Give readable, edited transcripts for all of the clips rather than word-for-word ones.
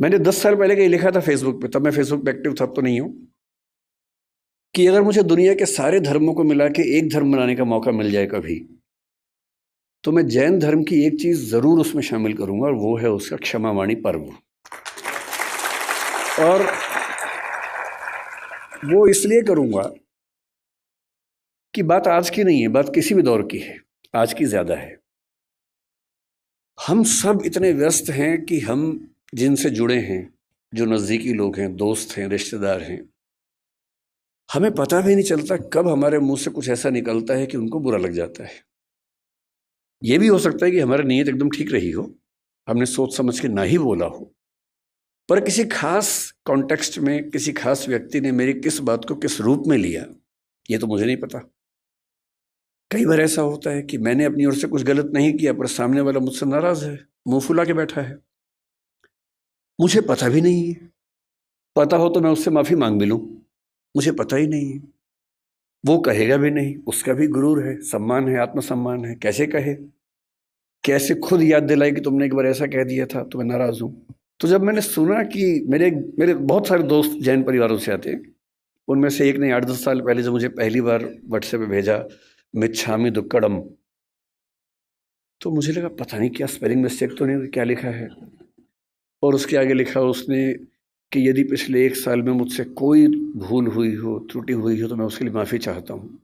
मैंने 10 साल पहले कहीं लिखा था फेसबुक पे, तब मैं फेसबुक पे एक्टिव था, अब तो नहीं हूँ, कि अगर मुझे दुनिया के सारे धर्मों को मिला के एक धर्म बनाने का मौका मिल जाए कभी, तो मैं जैन धर्म की एक चीज जरूर उसमें शामिल करूंगा, और वो है उसका क्षमावाणी पर्व। और वो इसलिए करूंगा कि बात आज की नहीं है, बात किसी भी दौर की है, आज की ज्यादा है। हम सब इतने व्यस्त हैं कि हम जिनसे जुड़े हैं, जो नजदीकी लोग हैं, दोस्त हैं, रिश्तेदार हैं, हमें पता भी नहीं चलता कब हमारे मुंह से कुछ ऐसा निकलता है कि उनको बुरा लग जाता है। ये भी हो सकता है कि हमारी नीयत एकदम ठीक रही हो, हमने सोच समझ के ना ही बोला हो, पर किसी खास कॉन्टेक्स्ट में किसी खास व्यक्ति ने मेरी किस बात को किस रूप में लिया, ये तो मुझे नहीं पता। कई बार ऐसा होता है कि मैंने अपनी ओर से कुछ गलत नहीं किया, पर सामने वाला मुझसे नाराज है, मुंह फुला के बैठा है, मुझे पता भी नहीं है। पता हो तो मैं उससे माफी मांग भी लूं, मुझे पता ही नहीं है। वो कहेगा भी नहीं, उसका भी गुरूर है, सम्मान है, आत्मसम्मान है, कैसे कहे, कैसे खुद याद दिलाए कि तुमने एक बार ऐसा कह दिया था तो मैं नाराज हूं। तो जब मैंने सुना कि मेरे मेरे बहुत सारे दोस्त जैन परिवारों से आते हैं, उनमें से एक ने 8-10 साल पहले जब मुझे पहली बार व्हाट्सएप पे भेजा मिच्छामी दुक्कड़म, तो मुझे लगा पता नहीं क्या स्पेलिंग मिस्टेक तो नहीं, क्या लिखा है। और उसके आगे लिखा उसने कि यदि पिछले 1 साल में मुझसे कोई भूल हुई हो, त्रुटि हुई हो, तो मैं उसके लिए माफ़ी चाहता हूँ।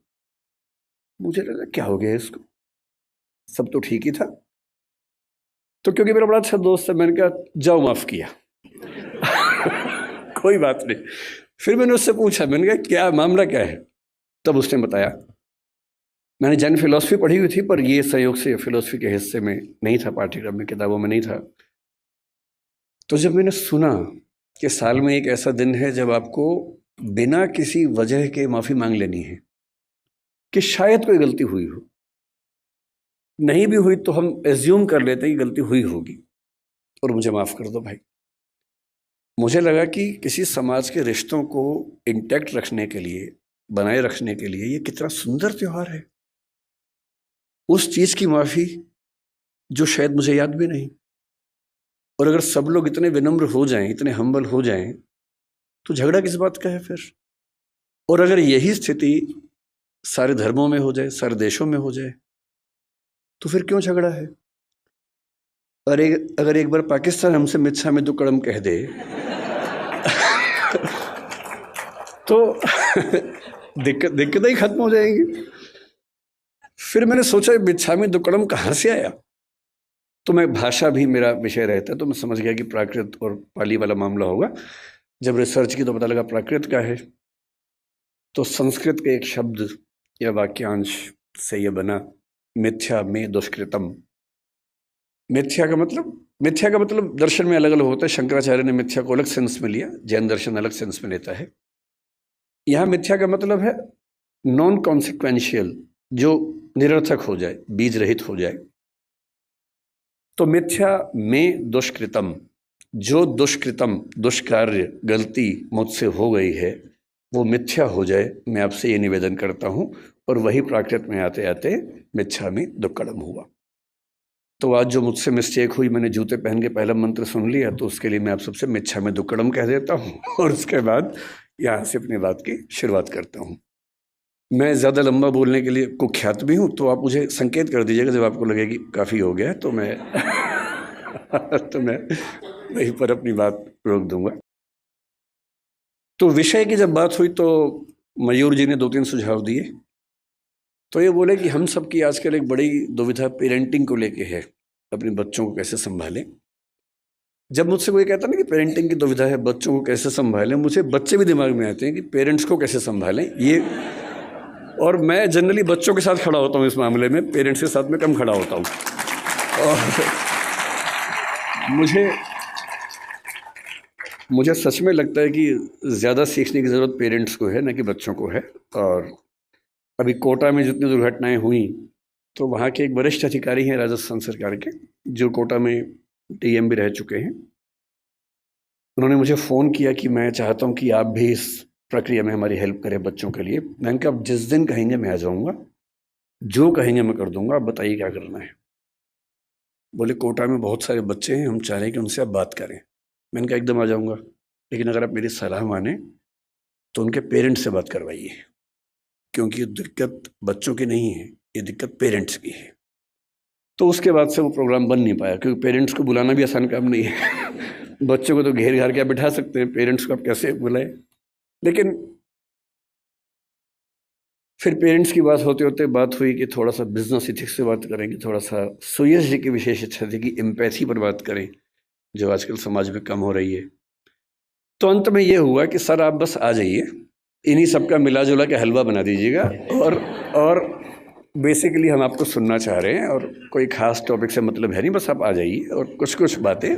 मुझे लगा क्या हो गया इसको, सब तो ठीक ही था। तो क्योंकि मेरा बड़ा अच्छा दोस्त है, मैंने कहा जाओ माफ़ किया। कोई बात नहीं। फिर मैंने उससे पूछा, मैंने कहा क्या मामला क्या है, तब उसने बताया। मैंने जैन फिलोसफी पढ़ी हुई थी, पर ये संयोग से फिलोसफी के हिस्से में नहीं था, पाठ्यक्रम में, किताबों में नहीं था। तो जब मैंने सुना कि साल में एक ऐसा दिन है जब आपको बिना किसी वजह के माफ़ी मांग लेनी है, कि शायद कोई गलती हुई हो, नहीं भी हुई तो हम एज्यूम कर लेते हैं कि गलती हुई होगी, और मुझे माफ़ कर दो भाई। मुझे लगा कि किसी समाज के रिश्तों को इंटैक्ट रखने के लिए, बनाए रखने के लिए, ये कितना सुंदर त्योहार है। उस चीज़ की माफ़ी जो शायद मुझे याद भी नहीं। और अगर सब लोग इतने विनम्र हो जाएं, इतने हम्बल हो जाएं, तो झगड़ा किस बात का है फिर। और अगर यही स्थिति सारे धर्मों में हो जाए, सारे देशों में हो जाए, तो फिर क्यों झगड़ा है। और अगर एक बार पाकिस्तान हमसे मिच्छामी दुक्कड़म कह दे तो दिक्कतें ही खत्म हो जाएंगी। फिर मैंने सोचा मिच्छामी दुक्कड़म कहाँ से आया। तो मैं, भाषा भी मेरा विषय रहता है, तो मैं समझ गया कि प्राकृत और पाली वाला मामला होगा। जब रिसर्च की तो पता लगा प्राकृत का है। तो संस्कृत के एक शब्द या वाक्यांश से यह बना मिथ्या में दुष्कृतम। मिथ्या का मतलब दर्शन में अलग अलग होता है। शंकराचार्य ने मिथ्या को अलग सेंस में लिया, जैन दर्शन अलग सेंस में लेता है। यहां मिथ्या का मतलब है नॉन कॉन्सिक्वेंशियल, जो निरर्थक हो जाए, बीज रहित हो जाए। तो मिथ्या में दुष्कृतम, जो दुष्कृतम, दुष्कार्य, गलती मुझसे हो गई है, वो मिथ्या हो जाए, मैं आपसे ये निवेदन करता हूं। और वही प्राकृत में आते आते मिथ्या में दुक्कड़म हुआ। तो आज जो मुझसे मिस्टेक हुई, मैंने जूते पहन के पहला मंत्र सुन लिया, तो उसके लिए मैं आप सबसे मिच्छा में दुक्कड़म कह देता हूँ और उसके बाद यहाँ से अपनी बात की शुरुआत करता हूँ। मैं ज़्यादा लंबा बोलने के लिए कुख्यात भी हूँ, तो आप मुझे संकेत कर दीजिएगा जब आपको लगे कि काफ़ी हो गया है, तो मैं तो मैं वहीं पर अपनी बात रोक दूंगा। तो विषय की जब बात हुई तो मयूर जी ने 2-3 सुझाव दिए। तो ये बोले कि हम सब की आजकल एक बड़ी दुविधा पेरेंटिंग को लेके है, अपने बच्चों को कैसे संभालें। जब मुझसे कोई कहता ना कि पेरेंटिंग की दुविधा है, बच्चों को कैसे संभालें, मुझे बच्चे भी दिमाग में आते हैं कि पेरेंट्स को कैसे संभालें ये। और मैं जनरली बच्चों के साथ खड़ा होता हूँ इस मामले में, पेरेंट्स के साथ में कम खड़ा होता हूँ। और मुझे सच में लगता है कि ज़्यादा सीखने की ज़रूरत पेरेंट्स को है, ना कि बच्चों को है। और अभी कोटा में जितनी दुर्घटनाएं हुई, तो वहाँ के एक वरिष्ठ अधिकारी हैं राजस्थान सरकार के, जो कोटा में डीएम भी रह चुके हैं। उन्होंने मुझे फ़ोन किया कि मैं चाहता हूँ कि आप भी इस प्रक्रिया में हमारी हेल्प करें बच्चों के लिए। मैंने कहा जिस दिन कहेंगे मैं आ जाऊँगा, जो कहेंगे मैं कर दूंगा, आप बताइए क्या करना है। बोले कोटा में बहुत सारे बच्चे हैं, हम चाह रहे हैं कि उनसे आप बात करें। मैंने कहा एकदम आ जाऊँगा, लेकिन अगर आप मेरी सलाह माने तो उनके पेरेंट्स से बात करवाइए, क्योंकि ये दिक्कत बच्चों की नहीं है, ये दिक्कत पेरेंट्स की है। तो उसके बाद से वो प्रोग्राम बन नहीं पाया, क्योंकि पेरेंट्स को बुलाना भी आसान काम नहीं है बच्चों को तो घेर घार के आप बिठा सकते हैं, पेरेंट्स को आप कैसे बुलाएं। लेकिन फिर पेरेंट्स की बात होते होते बात हुई कि थोड़ा सा बिजनेस इथिक्स से बात करेंगे, थोड़ा सा सुयश जी की विशेष इच्छा थी कि एम्पैथी पर बात करें, जो आजकल समाज में कम हो रही है। तो अंत में ये हुआ कि सर आप बस आ जाइए, इन्हीं सबका मिला जुला के हलवा बना दीजिएगा, और बेसिकली हम आपको सुनना चाह रहे हैं, और कोई ख़ास टॉपिक से मतलब है नहीं, बस आप आ जाइए और कुछ कुछ बातें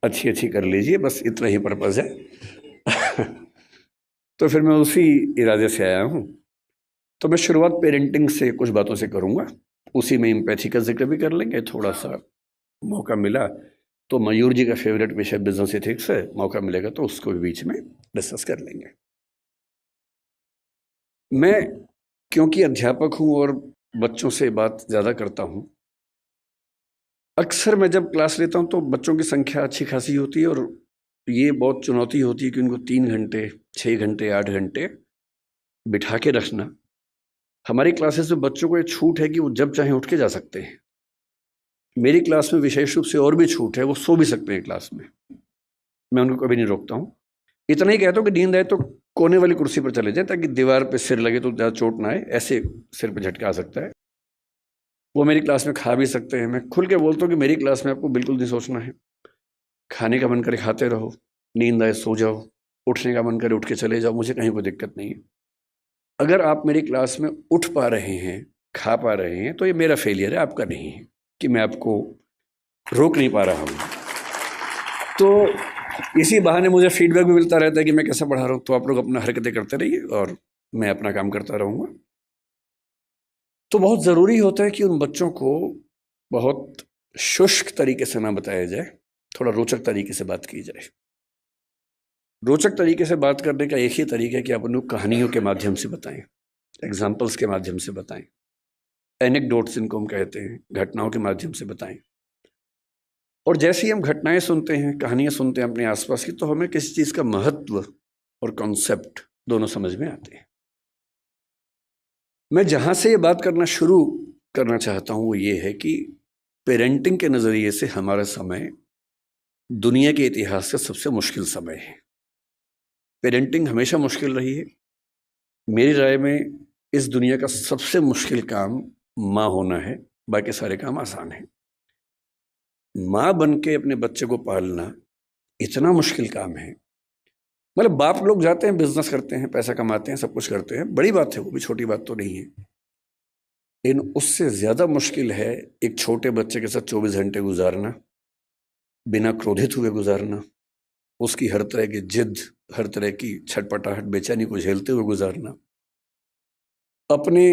अच्छी अच्छी कर लीजिए, बस इतना ही पर्पज़ है तो फिर मैं उसी इरादे से आया हूँ। तो मैं शुरुआत पेरेंटिंग से कुछ बातों से करूँगा, उसी में एम्पैथी का जिक्र भी कर लेंगे, थोड़ा सा मौका मिला तो मयूर जी का फेवरेट विषय बिजनेस एथिक्स है, मौका मिलेगा तो उसको भी बीच में डिस्कस कर लेंगे। मैं क्योंकि अध्यापक हूँ और बच्चों से बात ज़्यादा करता हूँ, अक्सर मैं जब क्लास लेता हूँ तो बच्चों की संख्या अच्छी खासी होती है, और ये बहुत चुनौती होती है कि उनको 3 घंटे 6 घंटे 8 घंटे बिठा के रखना। हमारी क्लासेस में बच्चों को ये छूट है कि वो जब चाहें उठ के जा सकते हैं। मेरी क्लास में विशेष रूप से और भी छूट है, वो सो भी सकते हैं क्लास में, मैं उनको कभी नहीं रोकता हूँ। इतना ही कहता हूँ कि नींद आए तो कोने वाली कुर्सी पर चले जाए, ताकि दीवार पे सिर लगे तो ज़्यादा चोट ना आए, ऐसे सिर पे झटका आ सकता है। वो मेरी क्लास में खा भी सकते हैं। मैं खुल के बोलता हूँ कि मेरी क्लास में आपको बिल्कुल नहीं सोचना है, खाने का मन करे खाते रहो, नींद आए सो जाओ, उठने का मन करे उठ के चले जाओ, मुझे कहीं कोई दिक्कत नहीं है। अगर आप मेरी क्लास में उठ पा रहे हैं, खा पा रहे हैं, तो ये मेरा फेलियर है, आपका नहीं है कि मैं आपको रोक नहीं पा रहा हूँ। तो इसी बहाने मुझे फीडबैक भी मिलता रहता है कि मैं कैसा पढ़ा रहा हूँ, तो आप लोग अपना हरकतें करते रहिए और मैं अपना काम करता रहूँगा। तो बहुत ज़रूरी होता है कि उन बच्चों को बहुत शुष्क तरीके से ना बताया जाए, थोड़ा रोचक तरीके से बात की जाए। रोचक तरीके से बात करने का एक ही तरीका है कि आप उनको कहानियों के माध्यम से बताएं, एग्जाम्पल्स के माध्यम से बताएं, एनेक्डोट्स इनको हम कहते हैं, घटनाओं के माध्यम से बताएं। और जैसे ही हम घटनाएं सुनते हैं, कहानियां सुनते हैं अपने आसपास की, तो हमें किसी चीज़ का महत्व और कॉन्सेप्ट दोनों समझ में आते हैं। मैं जहाँ से ये बात करना शुरू करना चाहता हूँ वो ये है कि पेरेंटिंग के नज़रिए से हमारा समय दुनिया के इतिहास का सबसे मुश्किल समय है। पेरेंटिंग हमेशा मुश्किल रही है। मेरी राय में इस दुनिया का सबसे मुश्किल काम माँ होना है, बाकी सारे काम आसान हैं। माँ बन के अपने बच्चे को पालना इतना मुश्किल काम है। मतलब बाप लोग जाते हैं, बिजनेस करते हैं, पैसा कमाते हैं, सब कुछ करते हैं, बड़ी बात है, वो भी छोटी बात तो नहीं है। लेकिन उससे ज़्यादा मुश्किल है एक छोटे बच्चे के साथ 24 घंटे गुजारना, बिना क्रोधित हुए गुजारना, उसकी हर तरह की जिद, हर तरह की छटपटाहट, बेचैनी को झेलते हुए गुजारना, अपने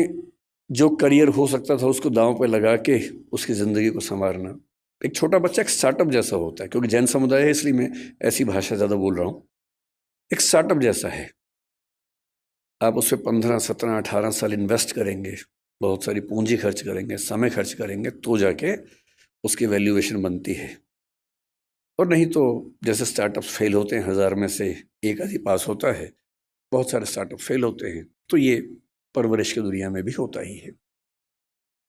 जो करियर हो सकता था उसको दांव पे लगा के उसकी ज़िंदगी को संवारना। एक छोटा बच्चा एक स्टार्टअप जैसा होता है, क्योंकि जैन समुदाय है इसलिए मैं ऐसी भाषा ज़्यादा बोल रहा हूँ। एक स्टार्टअप जैसा है, आप उस पर 15, 17, 18 साल इन्वेस्ट करेंगे, बहुत सारी पूंजी खर्च करेंगे, समय खर्च करेंगे, तो जाके उसकी वैल्यूएशन बनती है। और नहीं तो जैसे स्टार्टअप्स फेल होते हैं, 1000 में से एक आधी पास होता है, बहुत सारे स्टार्टअप फेल होते हैं। तो ये परवरिश की दुनिया में भी होता ही है।